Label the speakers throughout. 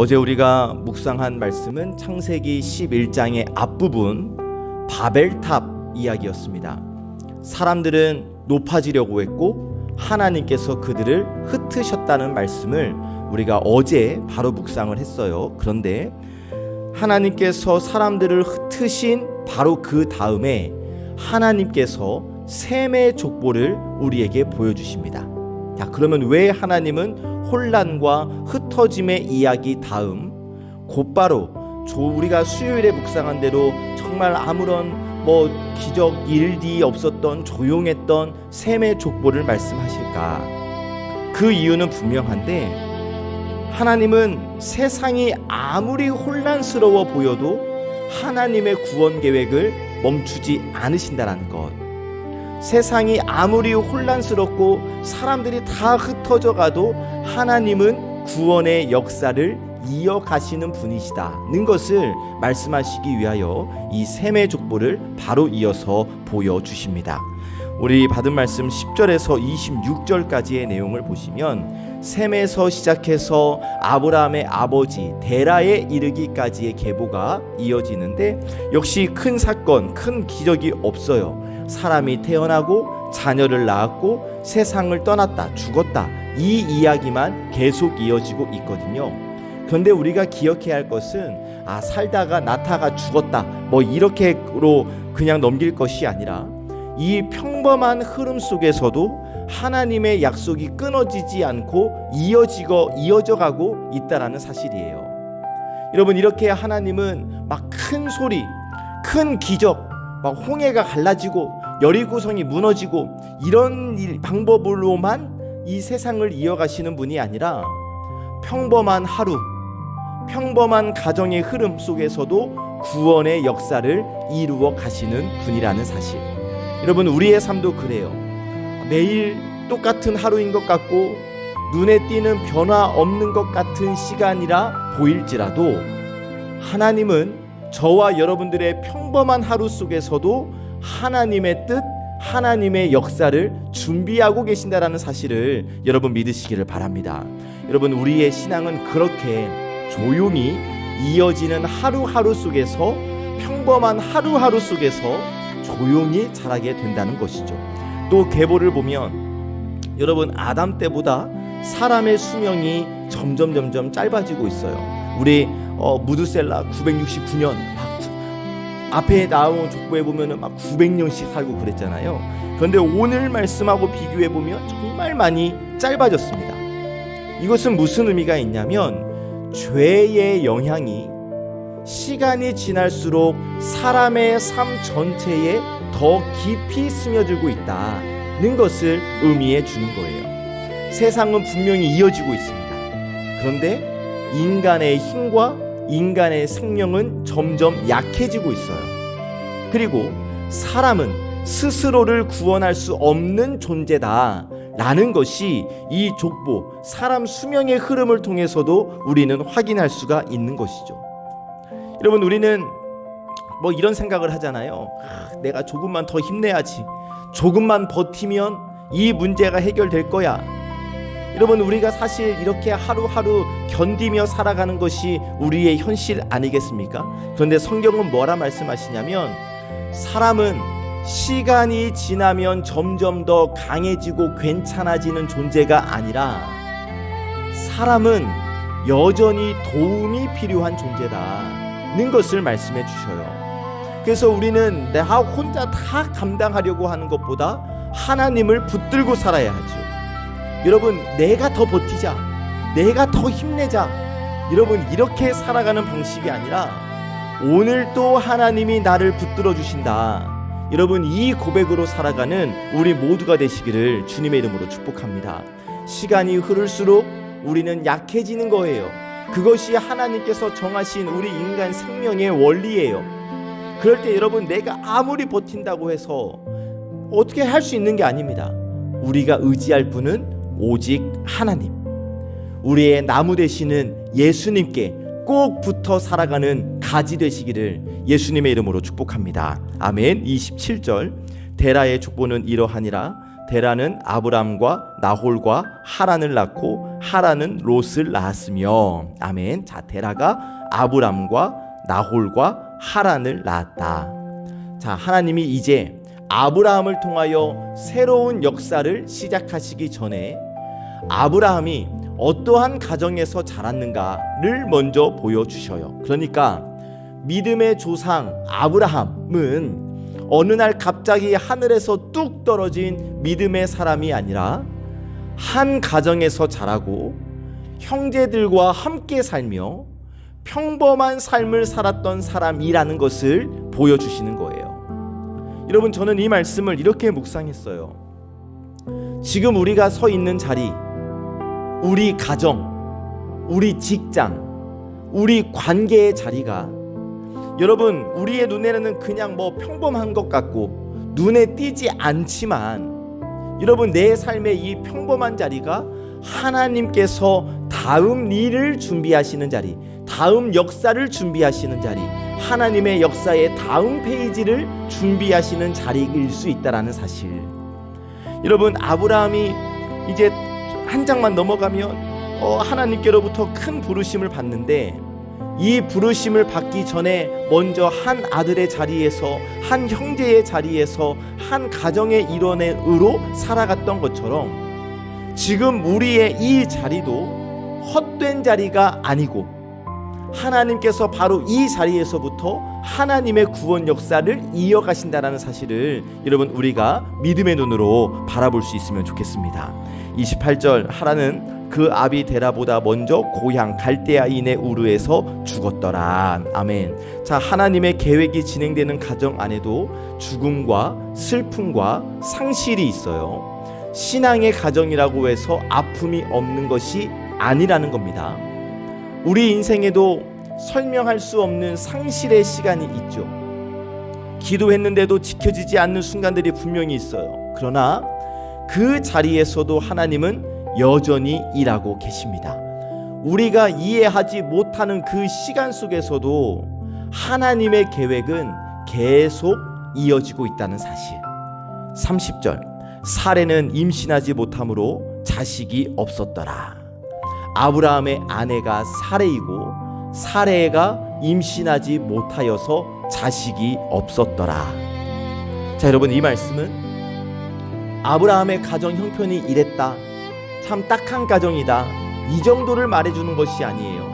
Speaker 1: 어제 우리가 묵상한 말씀은 창세기 11장의 앞부분 바벨탑 이야기였습니다. 사람들은 높아지려고 했고 하나님께서 그들을 흩으셨다는 말씀을 우리가 어제 바로 묵상을 했어요. 그런데 하나님께서 사람들을 흩으신 바로 그 다음에 하나님께서 셈의 족보를 우리에게 보여주십니다. 자, 그러면 왜 하나님은 혼란과 흩어짐의 이야기 다음 곧바로 우리가 수요일에 묵상한 대로 정말 아무런 기적 일이 없었던 조용했던 셈의 족보를 말씀하실까? 그 이유는 분명한데 하나님은 세상이 아무리 혼란스러워 보여도 하나님의 구원 계획을 멈추지 않으신다는 것. 세상이 아무리 혼란스럽고 사람들이 다 흩어져 가도 하나님은 구원의 역사를 이어가시는 분이시다는 것을 말씀하시기 위하여 이 셈의 족보를 바로 이어서 보여주십니다. 우리 받은 말씀 10절에서 26절까지의 내용을 보시면 셈에서 시작해서 아브라함의 아버지 데라에 이르기까지의 계보가 이어지는데 역시 큰 사건, 큰 기적이 없어요. 사람이 태어나고 자녀를 낳았고 세상을 떠났다, 죽었다, 이 이야기만 계속 이어지고 있거든요. 그런데 우리가 기억해야 할 것은 살다가 낳다가 죽었다 이렇게로 그냥 넘길 것이 아니라 이 평범한 흐름 속에서도 하나님의 약속이 끊어지지 않고 이어져가고 있다라는 사실이에요. 여러분, 이렇게 하나님은 막 큰 소리, 큰 기적, 막 홍해가 갈라지고 여리고성이 무너지고 이런 방법으로만 이 세상을 이어가시는 분이 아니라 평범한 하루, 평범한 가정의 흐름 속에서도 구원의 역사를 이루어 가시는 분이라는 사실. 여러분, 우리의 삶도 그래요. 매일 똑같은 하루인 것 같고 눈에 띄는 변화 없는 것 같은 시간이라 보일지라도 하나님은 저와 여러분들의 평범한 하루 속에서도 하나님의 뜻, 하나님의 역사를 준비하고 계신다라는 사실을 여러분 믿으시기를 바랍니다. 여러분, 우리의 신앙은 그렇게 조용히 이어지는 하루하루 속에서, 평범한 하루하루 속에서 조용히 자라게 된다는 것이죠. 또 계보를 보면 여러분, 아담 때보다 사람의 수명이 점점 짧아지고 있어요. 우리 무드셀라 969년 앞에 나온 족보에 보면은 900년씩 살고 그랬잖아요. 그런데 오늘 말씀하고 비교해 보면 정말 많이 짧아졌습니다. 이것은 무슨 의미가 있냐면 죄의 영향이 시간이 지날수록 사람의 삶 전체에 더 깊이 스며들고 있다는 것을 의미해 주는 거예요. 세상은 분명히 이어지고 있습니다. 그런데 인간의 힘과 인간의 생명은 점점 약해지고 있어요. 그리고 사람은 스스로를 구원할 수 없는 존재다라는 것이 이 족보, 사람 수명의 흐름을 통해서도 우리는 확인할 수가 있는 것이죠. 여러분, 우리는 이런 생각을 하잖아요. 내가 조금만 더 힘내야지, 조금만 버티면 이 문제가 해결될 거야. 여러분, 우리가 사실 이렇게 하루하루 견디며 살아가는 것이 우리의 현실 아니겠습니까? 그런데 성경은 뭐라 말씀하시냐면 사람은 시간이 지나면 점점 더 강해지고 괜찮아지는 존재가 아니라 사람은 여전히 도움이 필요한 존재다는 것을 말씀해 주셔요. 그래서 우리는 내가 혼자 다 감당하려고 하는 것보다 하나님을 붙들고 살아야 하죠. 여러분, 내가 더 버티자, 내가 더 힘내자, 여러분 이렇게 살아가는 방식이 아니라 오늘 또 하나님이 나를 붙들어 주신다, 여러분 이 고백으로 살아가는 우리 모두가 되시기를 주님의 이름으로 축복합니다. 시간이 흐를수록 우리는 약해지는 거예요. 그것이 하나님께서 정하신 우리 인간 생명의 원리예요. 그럴 때 여러분, 내가 아무리 버틴다고 해서 어떻게 할 수 있는 게 아닙니다. 우리가 의지할 분은 오직 하나님, 우리의 나무 되시는 예수님께 꼭 붙어 살아가는 가지 되시기를 예수님의 이름으로 축복합니다. 아멘. 27절, 데라의 족보는 이러하니라. 데라는 아브람과 나홀과 하란을 낳고 하란은 롯을 낳았으며. 아멘. 자, 데라가 아브람과 나홀과 하란을 낳았다. 자, 하나님이 이제 아브라함을 통하여 새로운 역사를 시작하시기 전에 아브라함이 어떠한 가정에서 자랐는가를 먼저 보여주셔요. 그러니까 믿음의 조상 아브라함은 어느 날 갑자기 하늘에서 뚝 떨어진 믿음의 사람이 아니라 한 가정에서 자라고 형제들과 함께 살며 평범한 삶을 살았던 사람이라는 것을 보여주시는 거예요. 여러분, 저는 이 말씀을 이렇게 묵상했어요. 지금 우리가 서 있는 자리, 우리 가정, 우리 직장, 우리 관계의 자리가 여러분, 우리의 눈에는 그냥 평범한 것 같고 눈에 띄지 않지만 여러분, 내 삶의 이 평범한 자리가 하나님께서 다음 일을 준비하시는 자리, 다음 역사를 준비하시는 자리, 하나님의 역사의 다음 페이지를 준비하시는 자리일 수 있다라는 사실. 여러분, 아브라함이 이제 한 장만 넘어가면 하나님께로부터 큰 부르심을 받는데 이 부르심을 받기 전에 먼저 한 아들의 자리에서, 한 형제의 자리에서, 한 가정의 일원으로 살아갔던 것처럼 지금 우리의 이 자리도 헛된 자리가 아니고 하나님께서 바로 이 자리에서부터 하나님의 구원 역사를 이어가신다는 사실을 여러분, 우리가 믿음의 눈으로 바라볼 수 있으면 좋겠습니다. 28절, 하란은 그 아비 데라보다 먼저 고향 갈대아인의 우르에서 죽었더라. 아멘. 자, 하나님의 계획이 진행되는 가정 안에도 죽음과 슬픔과 상실이 있어요. 신앙의 가정이라고 해서 아픔이 없는 것이 아니라는 겁니다. 우리 인생에도 설명할 수 없는 상실의 시간이 있죠. 기도했는데도 지켜지지 않는 순간들이 분명히 있어요. 그러나 그 자리에서도 하나님은 여전히 일하고 계십니다. 우리가 이해하지 못하는 그 시간 속에서도 하나님의 계획은 계속 이어지고 있다는 사실. 30절, 사레는 임신하지 못함으로 자식이 없었더라. 아브라함의 아내가 사레이고 사레가 임신하지 못하여서 자식이 없었더라. 자, 여러분, 이 말씀은 아브라함의 가정 형편이 이랬다, 참 딱한 가정이다, 이 정도를 말해주는 것이 아니에요.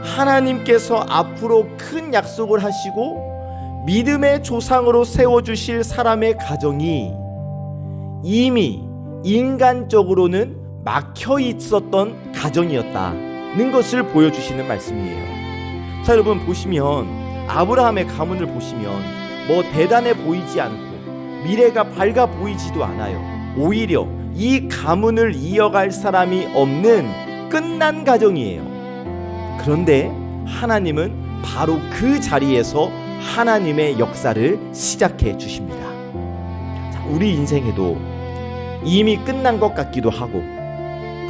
Speaker 1: 하나님께서 앞으로 큰 약속을 하시고 믿음의 조상으로 세워주실 사람의 가정이 이미 인간적으로는 막혀 있었던 가정이었다는 것을 보여주시는 말씀이에요. 자, 여러분, 보시면 아브라함의 가문을 보시면 대단해 보이지 않고 미래가 밝아 보이지도 않아요. 오히려 이 가문을 이어갈 사람이 없는 끝난 가정이에요. 그런데 하나님은 바로 그 자리에서 하나님의 역사를 시작해 주십니다. 자, 우리 인생에도 이미 끝난 것 같기도 하고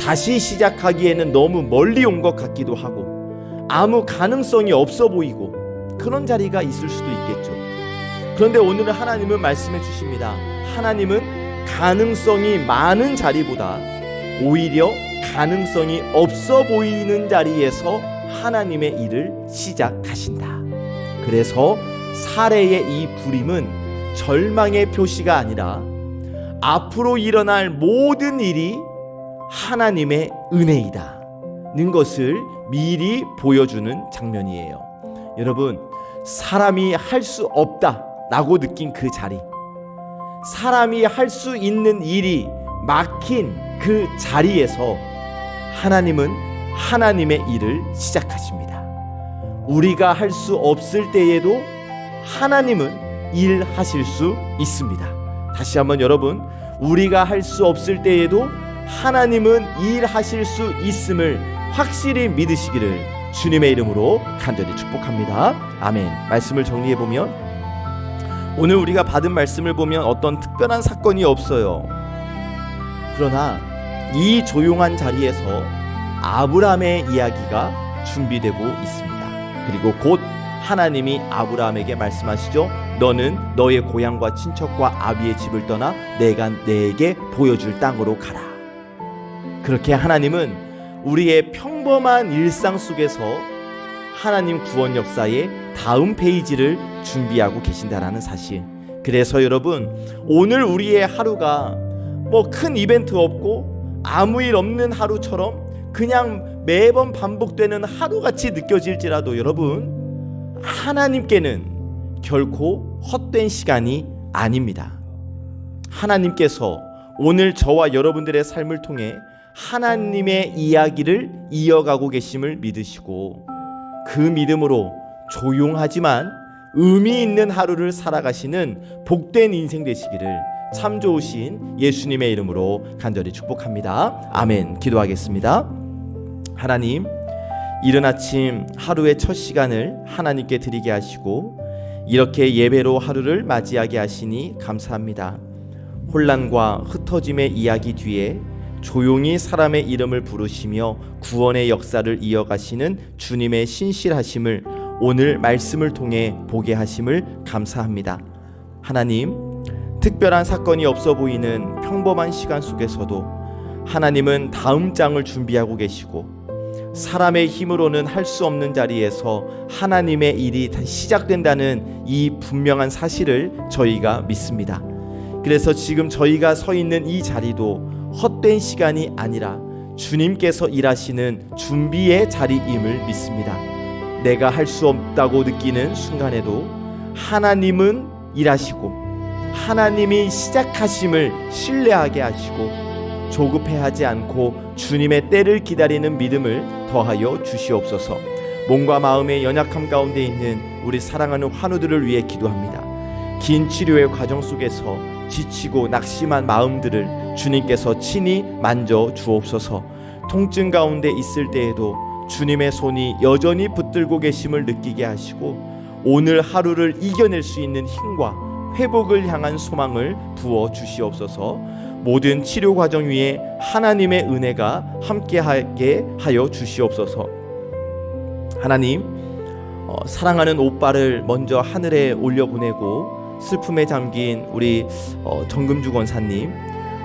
Speaker 1: 다시 시작하기에는 너무 멀리 온 것 같기도 하고 아무 가능성이 없어 보이고 그런 자리가 있을 수도 있겠죠. 그런데 오늘은 하나님은 말씀해 주십니다. 하나님은 가능성이 많은 자리보다 오히려 가능성이 없어 보이는 자리에서 하나님의 일을 시작하신다. 그래서 사레의 이 불임은 절망의 표시가 아니라 앞으로 일어날 모든 일이 하나님의 은혜이다는 것을 미리 보여주는 장면이에요. 여러분, 사람이 할 수 없다라고 느낀 그 자리, 사람이 할 수 있는 일이 막힌 그 자리에서 하나님은 하나님의 일을 시작하십니다. 우리가 할 수 없을 때에도 하나님은 일하실 수 있습니다. 다시 한번 여러분, 우리가 할 수 없을 때에도 하나님은 일하실 수 있음을 확실히 믿으시기를 주님의 이름으로 간절히 축복합니다. 아멘. 말씀을 정리해보면 오늘 우리가 받은 말씀을 보면 어떤 특별한 사건이 없어요. 그러나 이 조용한 자리에서 아브라함의 이야기가 준비되고 있습니다. 그리고 곧 하나님이 아브라함에게 말씀하시죠. 너는 너의 고향과 친척과 아비의 집을 떠나 내가 내게 보여줄 땅으로 가라. 그렇게 하나님은 우리의 평범한 일상 속에서 하나님 구원 역사의 다음 페이지를 준비하고 계신다라는 사실. 그래서 여러분, 오늘 우리의 하루가 뭐 큰 이벤트 없고 아무 일 없는 하루처럼 그냥 매번 반복되는 하루같이 느껴질지라도 여러분, 하나님께는 결코 헛된 시간이 아닙니다. 하나님께서 오늘 저와 여러분들의 삶을 통해 하나님의 이야기를 이어가고 계심을 믿으시고 그 믿음으로 조용하지만 의미 있는 하루를 살아가시는 복된 인생 되시기를 참 좋으신 예수님의 이름으로 간절히 축복합니다. 아멘. 기도하겠습니다. 하나님, 이른 아침 하루의 첫 시간을 하나님께 드리게 하시고 이렇게 예배로 하루를 맞이하게 하시니 감사합니다. 혼란과 흩어짐의 이야기 뒤에 조용히 사람의 이름을 부르시며 구원의 역사를 이어가시는 주님의 신실하심을 오늘 말씀을 통해 보게 하심을 감사합니다. 하나님, 특별한 사건이 없어 보이는 평범한 시간 속에서도 하나님은 다음 장을 준비하고 계시고 사람의 힘으로는 할 수 없는 자리에서 하나님의 일이 시작된다는 이 분명한 사실을 저희가 믿습니다. 그래서 지금 저희가 서 있는 이 자리도 헛된 시간이 아니라 주님께서 일하시는 준비의 자리임을 믿습니다. 내가 할 수 없다고 느끼는 순간에도 하나님은 일하시고 하나님이 시작하심을 신뢰하게 하시고 조급해하지 않고 주님의 때를 기다리는 믿음을 더하여 주시옵소서. 몸과 마음의 연약함 가운데 있는 우리 사랑하는 환우들을 위해 기도합니다. 긴 치료의 과정 속에서 지치고 낙심한 마음들을 주님께서 친히 만져 주옵소서. 통증 가운데 있을 때에도 주님의 손이 여전히 붙들고 계심을 느끼게 하시고 오늘 하루를 이겨낼 수 있는 힘과 회복을 향한 소망을 부어 주시옵소서. 모든 치료 과정 위에 하나님의 은혜가 함께하게 하여 주시옵소서. 하나님, 사랑하는 오빠를 먼저 하늘에 올려보내고 슬픔에 잠긴 우리 정금주 권사님,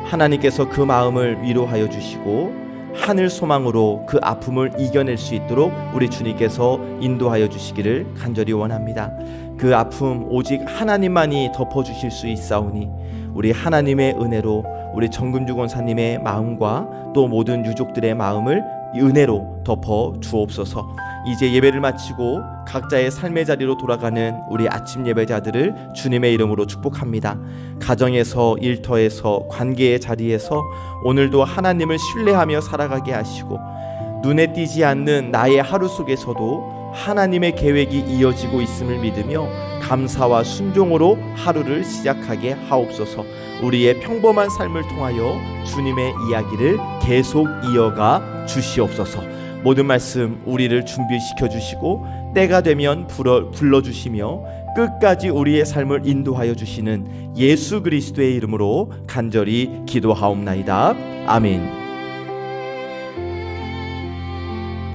Speaker 1: 하나님께서 그 마음을 위로하여 주시고 하늘 소망으로 그 아픔을 이겨낼 수 있도록 우리 주님께서 인도하여 주시기를 간절히 원합니다. 그 아픔 오직 하나님만이 덮어주실 수 있사오니 우리 하나님의 은혜로 우리 정금주 권사님의 마음과 또 모든 유족들의 마음을 은혜로 덮어 주옵소서. 이제 예배를 마치고 각자의 삶의 자리로 돌아가는 우리 아침 예배자들을 주님의 이름으로 축복합니다. 가정에서, 일터에서, 관계의 자리에서 오늘도 하나님을 신뢰하며 살아가게 하시고 눈에 띄지 않는 나의 하루 속에서도 하나님의 계획이 이어지고 있음을 믿으며 감사와 순종으로 하루를 시작하게 하옵소서. 우리의 평범한 삶을 통하여 주님의 이야기를 계속 이어가 주시옵소서. 모든 말씀 우리를 준비시켜 주시고 때가 되면 불러주시며 끝까지 우리의 삶을 인도하여 주시는 예수 그리스도의 이름으로 간절히 기도하옵나이다. 아멘.